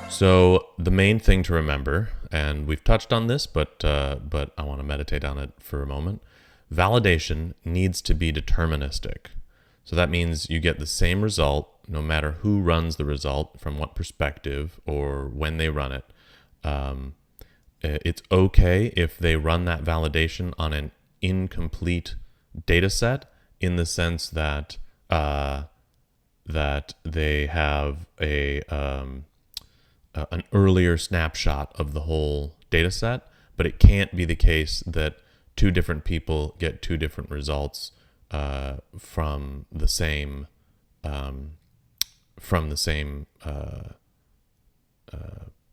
So the main thing to remember, and we've touched on this, but I want to meditate on it for a moment. Validation needs to be deterministic. So that means you get the same result no matter who runs the result, from what perspective, or when they run it. It's okay if they run that validation on an incomplete data set, in the sense that that they have an earlier snapshot of the whole data set, but it can't be the case that two different people get two different results from the same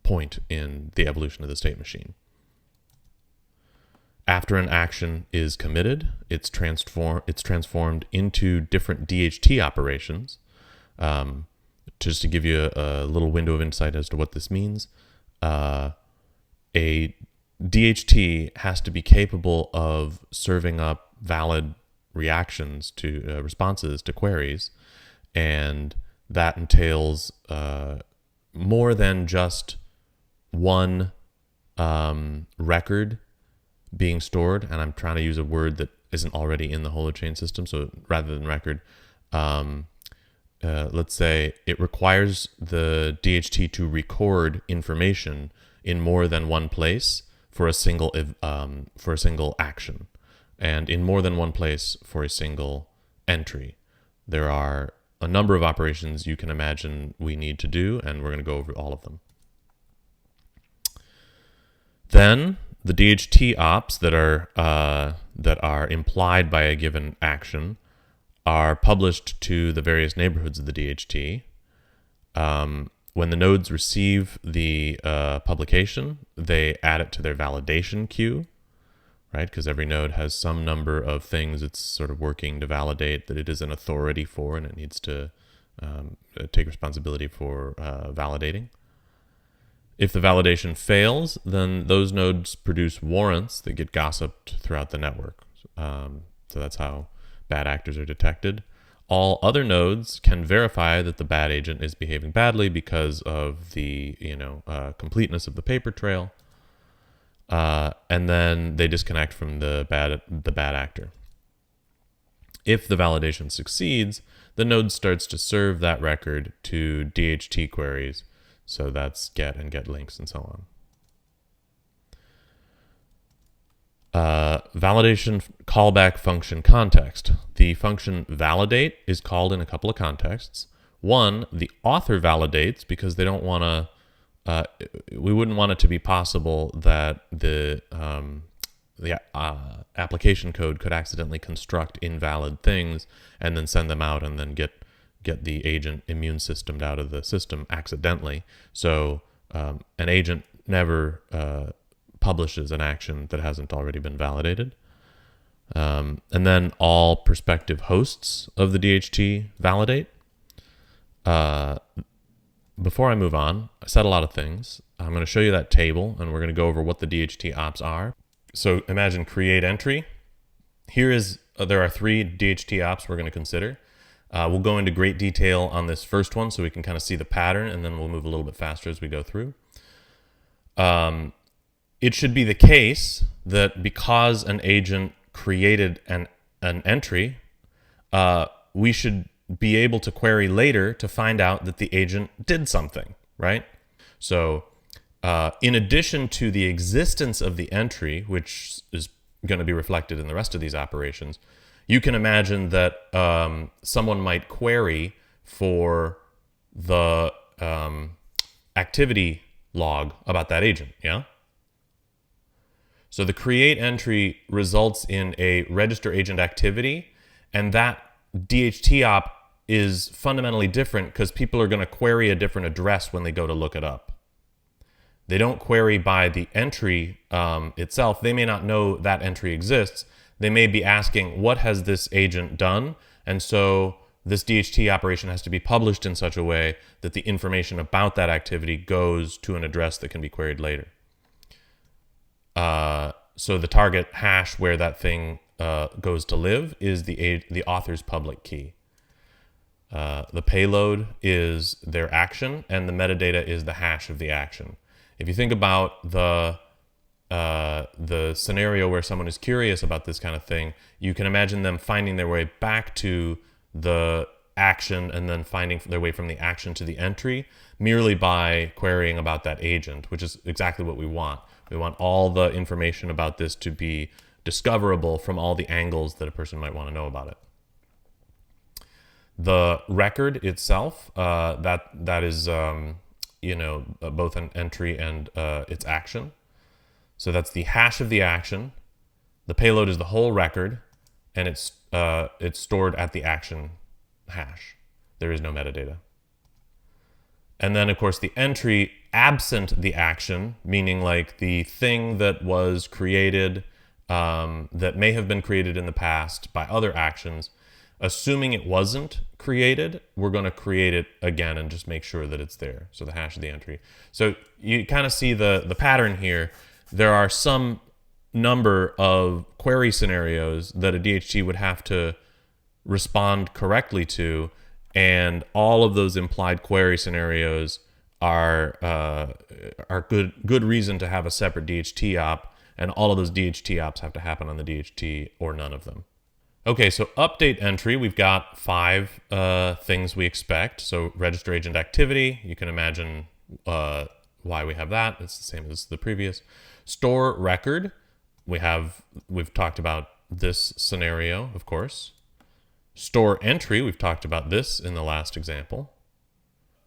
point in the evolution of the state machine. After an action is committed, it's transformed into different DHT operations. Just to give you a little window of insight as to what this means, a DHT has to be capable of serving up valid reactions to responses to queries, and that entails more than just one record being stored. And I'm trying to use a word that isn't already in the Holochain system. So rather than record, let's say it requires the DHT to record information in more than one place for a single action, and in more than one place for a single entry. There are a number of operations you can imagine we need to do, and we're going to go over all of them. Then the DHT ops that are implied by a given action are published to the various neighborhoods of the DHT. When the nodes receive the publication, they add it to their validation queue, right? Because every node has some number of things it's sort of working to validate that it is an authority for, and it needs to take responsibility for validating. If the validation fails, then those nodes produce warrants that get gossiped throughout the network. So that's how bad actors are detected. All other nodes can verify that the bad agent is behaving badly because of the completeness of the paper trail, and then they disconnect from the bad actor. If the validation succeeds, the node starts to serve that record to DHT queries. So that's get and get links and so on. Validation callback function context. The function validate is called in a couple of contexts. One, the author validates because they don't want to. We wouldn't want it to be possible that the application code could accidentally construct invalid things and then send them out and then get the agent immune systemed out of the system accidentally. So an agent never publishes an action that hasn't already been validated. And then all prospective hosts of the DHT validate. Before I move on, I said a lot of things. I'm going to show you that table, and we're going to go over what the DHT ops are. So imagine create entry. There are 3 DHT ops we're going to consider. We'll go into great detail on this first one so we can kind of see the pattern, and then we'll move a little bit faster as we go through. It should be the case that because an agent created an entry, we should be able to query later to find out that the agent did something, right? So in addition to the existence of the entry, which is going to be reflected in the rest of these operations, you can imagine that someone might query for the activity log about that agent, yeah? So the create entry results in a register agent activity, and that DHT op is fundamentally different because people are going to query a different address when they go to look it up. They don't query by the entry itself. They may not know that entry exists. They may be asking, what has this agent done? And so this DHT operation has to be published in such a way that the information about that activity goes to an address that can be queried later. So the target hash where that thing goes to live is the author's public key. The payload is their action, and the metadata is the hash of the action. If you think about the scenario where someone is curious about this kind of thing, you can imagine them finding their way back to the action and then finding their way from the action to the entry merely by querying about that agent, which is exactly what we want. We want all the information about this to be discoverable from all the angles that a person might want to know about it. The record itself, that is both an entry and its action. So that's the hash of the action. The payload is the whole record, and it's stored at the action hash. There is no metadata. And then, of course, the entry absent the action, meaning like the thing that was created, that may have been created in the past by other actions. Assuming it wasn't created, we're going to create it again and just make sure that it's there. So the hash of the entry. So you kind of see the pattern here. There are some number of query scenarios that a DHT would have to respond correctly to, and all of those implied query scenarios are good reason to have a separate DHT op, and all of those DHT ops have to happen on the DHT or none of them. Okay, so update entry, we've got 5 things we expect. So register agent activity, you can imagine why we have that. It's the same as the previous. Store record, we've talked about this scenario, of course. Store entry, we've talked about this in the last example.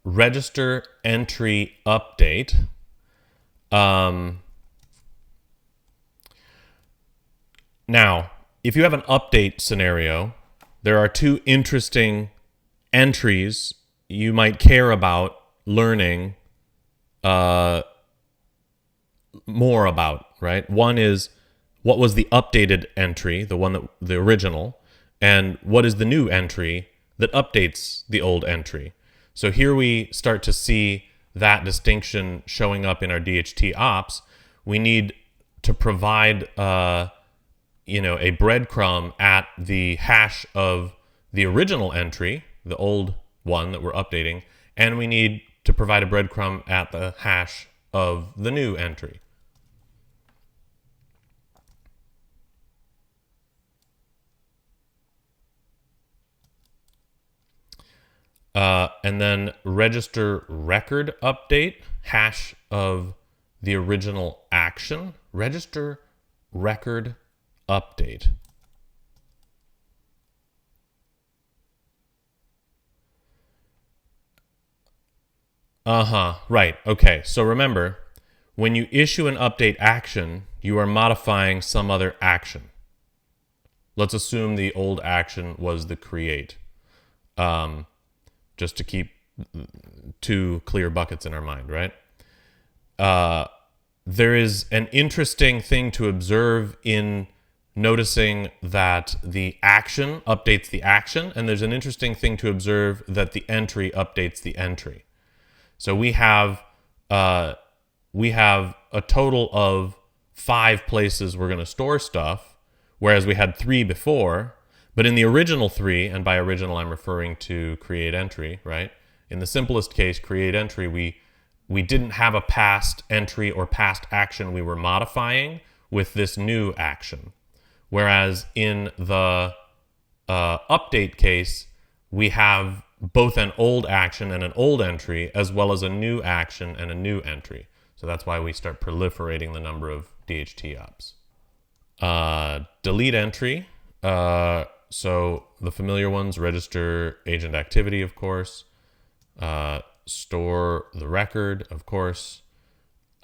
Register entry update. Now, if you have an update scenario, there are 2 interesting entries you might care about learning more about, right? One is, what was the updated entry, the original, and what is the new entry that updates the old entry? So here we start to see that distinction showing up in our DHT ops. We need to provide a breadcrumb at the hash of the original entry, the old one that we're updating, and we need to provide a breadcrumb at the hash of the new entry. And then register record update, hash of the original action, register record update. Right. Okay. So remember, when you issue an update action, you are modifying some other action. Let's assume the old action was the create. Just to keep 2 clear buckets in our mind, right? There is an interesting thing to observe in noticing that the action updates the action, and there's an interesting thing to observe that the entry updates the entry. So we have a total of 5 places we're going to store stuff, whereas we had 3 before. But in the original 3, and by original I'm referring to create entry, right? In the simplest case, create entry, we didn't have a past entry or past action we were modifying with this new action. Whereas in the update case, we have both an old action and an old entry, as well as a new action and a new entry. So that's why we start proliferating the number of DHT ops. Delete entry. So the familiar ones, register agent activity, of course. Store the record, of course.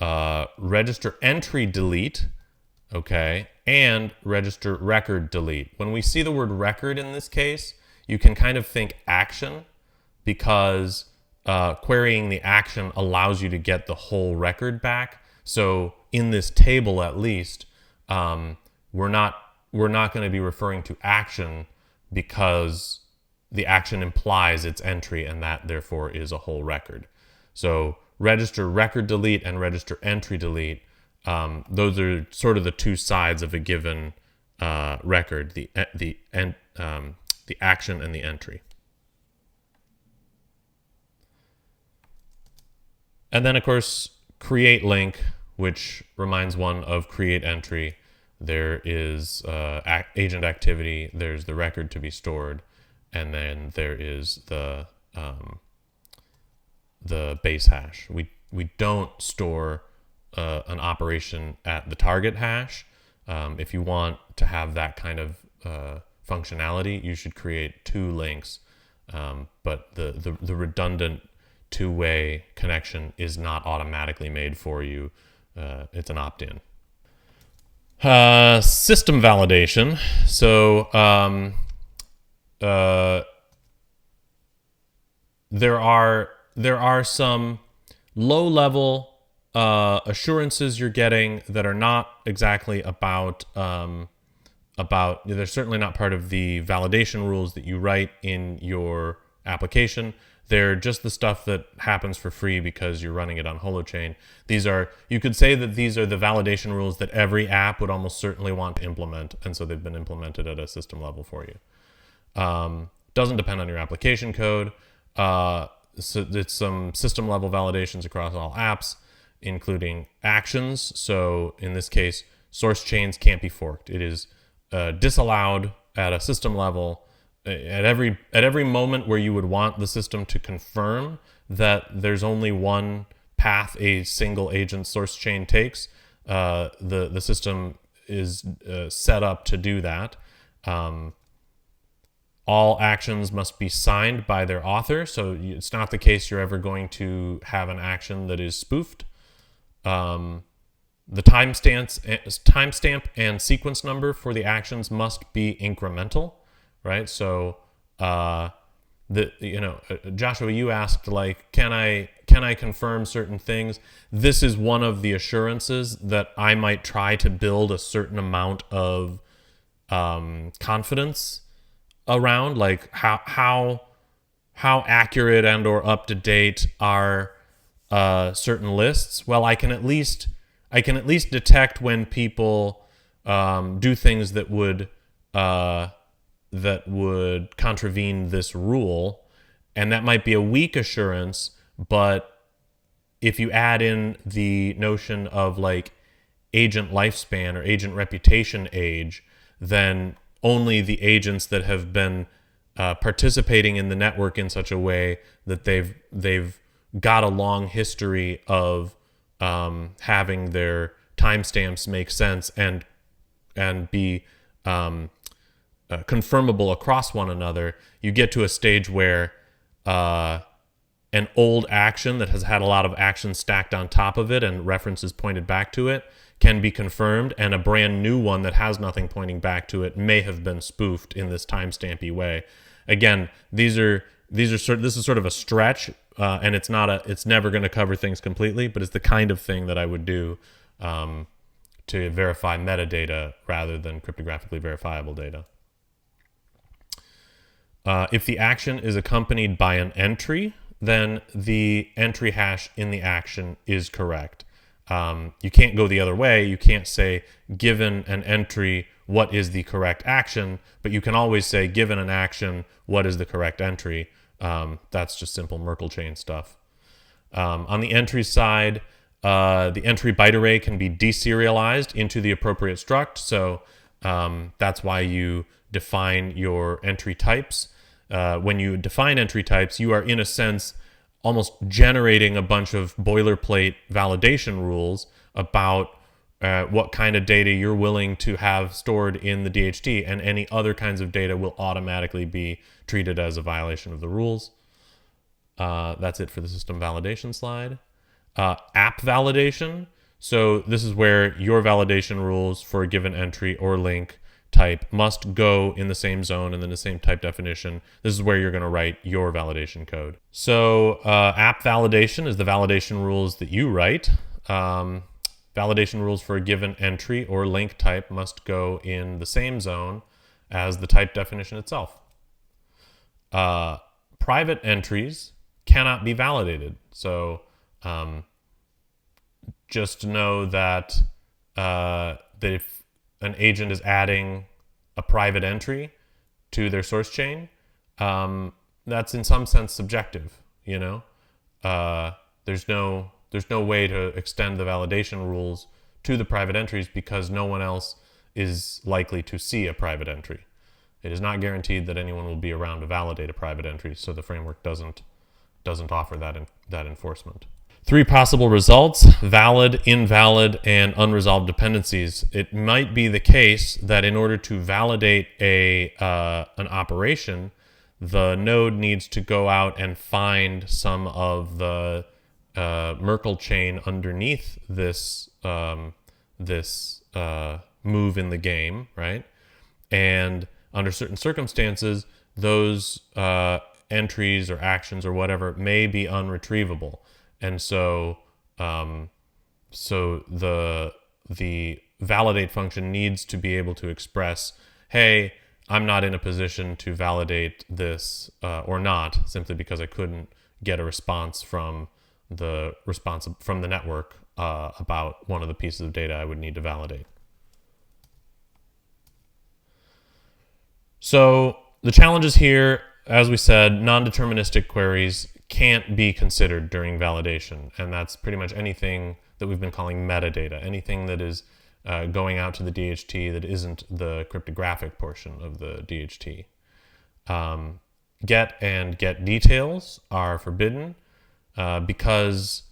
Register entry delete, okay, and register record delete. When we see the word record in this case, you can kind of think action, because querying the action allows you to get the whole record back. So in this table, at least, we're not going to be referring to action because the action implies its entry, and that therefore is a whole record. So register record delete and register entry delete, those are sort of the 2 sides of a given record, the action and the entry. And then, of course, create link, which reminds one of create entry. There is agent activity. There's the record to be stored, and then there is the base hash. We don't store an operation at the target hash. If you want to have that kind of functionality, you should create two links. But the redundant two-way connection is not automatically made for you. It's an opt-in. System validation. So there are some low-level assurances you're getting that are not exactly about they're certainly not part of the validation rules that you write in your application. They're just the stuff that happens for free because you're running it on Holochain. You could say that these are the validation rules that every app would almost certainly want to implement, and so they've been implemented at a system level for you. Doesn't depend on your application code. So it's some system level validations across all apps, including actions. So in this case, source chains can't be forked. It is disallowed at a system level. At every moment where you would want the system to confirm that there's only one path a single agent source chain takes, the system is set up to do that. All actions must be signed by their author, so it's not the case you're ever going to have an action that is spoofed. The timestamp and sequence number for the actions must be incremental. Right, so Joshua, you asked like, can I confirm certain things? This is one of the assurances that I might try to build a certain amount of confidence around, like how accurate and or up to date are certain lists. Well, I can at least detect when people do things that would contravene this rule, and that might be a weak assurance. But if you add in the notion of like agent lifespan or agent reputation age, then only the agents that have been participating in the network in such a way that they've got a long history of having their timestamps make sense and be confirmable across one another, you get to a stage where an old action that has had a lot of actions stacked on top of it and references pointed back to it can be confirmed, and a brand new one that has nothing pointing back to it may have been spoofed in this timestampy way. Again, this is sort of a stretch, and it's never going to cover things completely, but it's the kind of thing that I would do to verify metadata rather than cryptographically verifiable data. If the action is accompanied by an entry, then the entry hash in the action is correct. You can't go the other way. You can't say, given an entry, what is the correct action? But you can always say, given an action, what is the correct entry? That's just simple Merkle chain stuff. On the entry side, the entry byte array can be deserialized into the appropriate struct. So that's why you define your entry types. When you define entry types, you are in a sense almost generating a bunch of boilerplate validation rules about what kind of data you're willing to have stored in the DHT, and any other kinds of data will automatically be treated as a violation of the rules. That's it for the system validation slide. App validation. So this is where your validation rules for a given entry or link type must go in the same zone and then the same type definition. This is where you're going to write your validation code. So app validation is the validation rules that you write. Validation rules for a given entry or link type must go in the same zone as the type definition itself. Private entries cannot be validated. So just know that if an agent is adding a private entry to their source chain, that's in some sense subjective. There's no there's no way to extend the validation rules to the private entries because no one else is likely to see a private entry. It is not guaranteed that anyone will be around to validate a private entry, so the framework doesn't offer that enforcement. 3 possible results: valid, invalid, and unresolved dependencies. It might be the case that in order to validate an operation, the node needs to go out and find some of the Merkle chain underneath this move in the game, right? And under certain circumstances, those entries or actions or whatever may be unretrievable. And so the validate function needs to be able to express, hey, I'm not in a position to validate this or not, simply because I couldn't get a response from the network about one of the pieces of data I would need to validate. So the challenges here, as we said, non-deterministic queries can't be considered during validation, and that's pretty much anything that we've been calling metadata, anything that is going out to the DHT that isn't the cryptographic portion of the DHT. Get and get details are forbidden because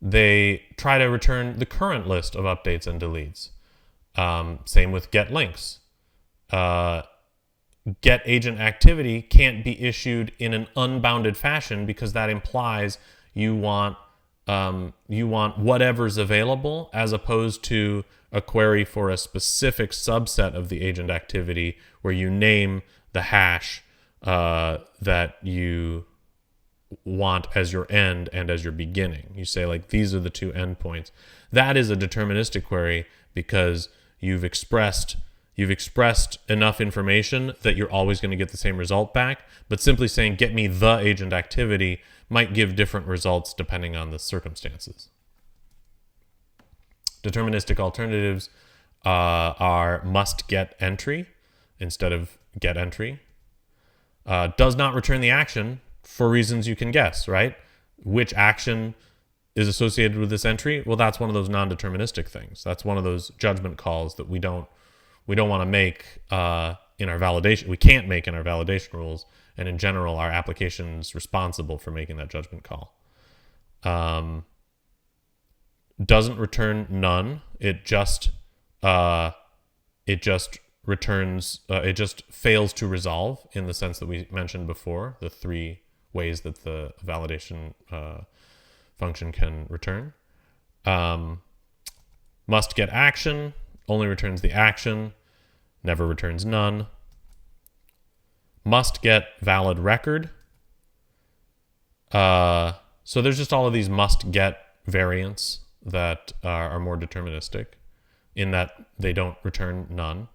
they try to return the current list of updates and deletes. Same with get links. Get agent activity can't be issued in an unbounded fashion because that implies you want whatever's available, as opposed to a query for a specific subset of the agent activity where you name the hash that you want as your end and as your beginning. You say, like, these are the 2 endpoints. That is a deterministic query because you've expressed enough information that you're always going to get the same result back, but simply saying, get me the agent activity, might give different results depending on the circumstances. Deterministic alternatives are must get entry instead of get entry. Does not return the action for reasons you can guess, right? Which action is associated with this entry? Well, that's one of those non-deterministic things. That's one of those judgment calls that we don't want to make in our validation. We can't make in our validation rules, and in general, our application's responsible for making that judgment call. Doesn't return none. It just returns. It just fails to resolve in the sense that we mentioned before. The 3 ways that the validation function can return. Must get action. Only returns the action, never returns none. Must get valid record. So there's just all of these must get variants that are more deterministic in that they don't return none.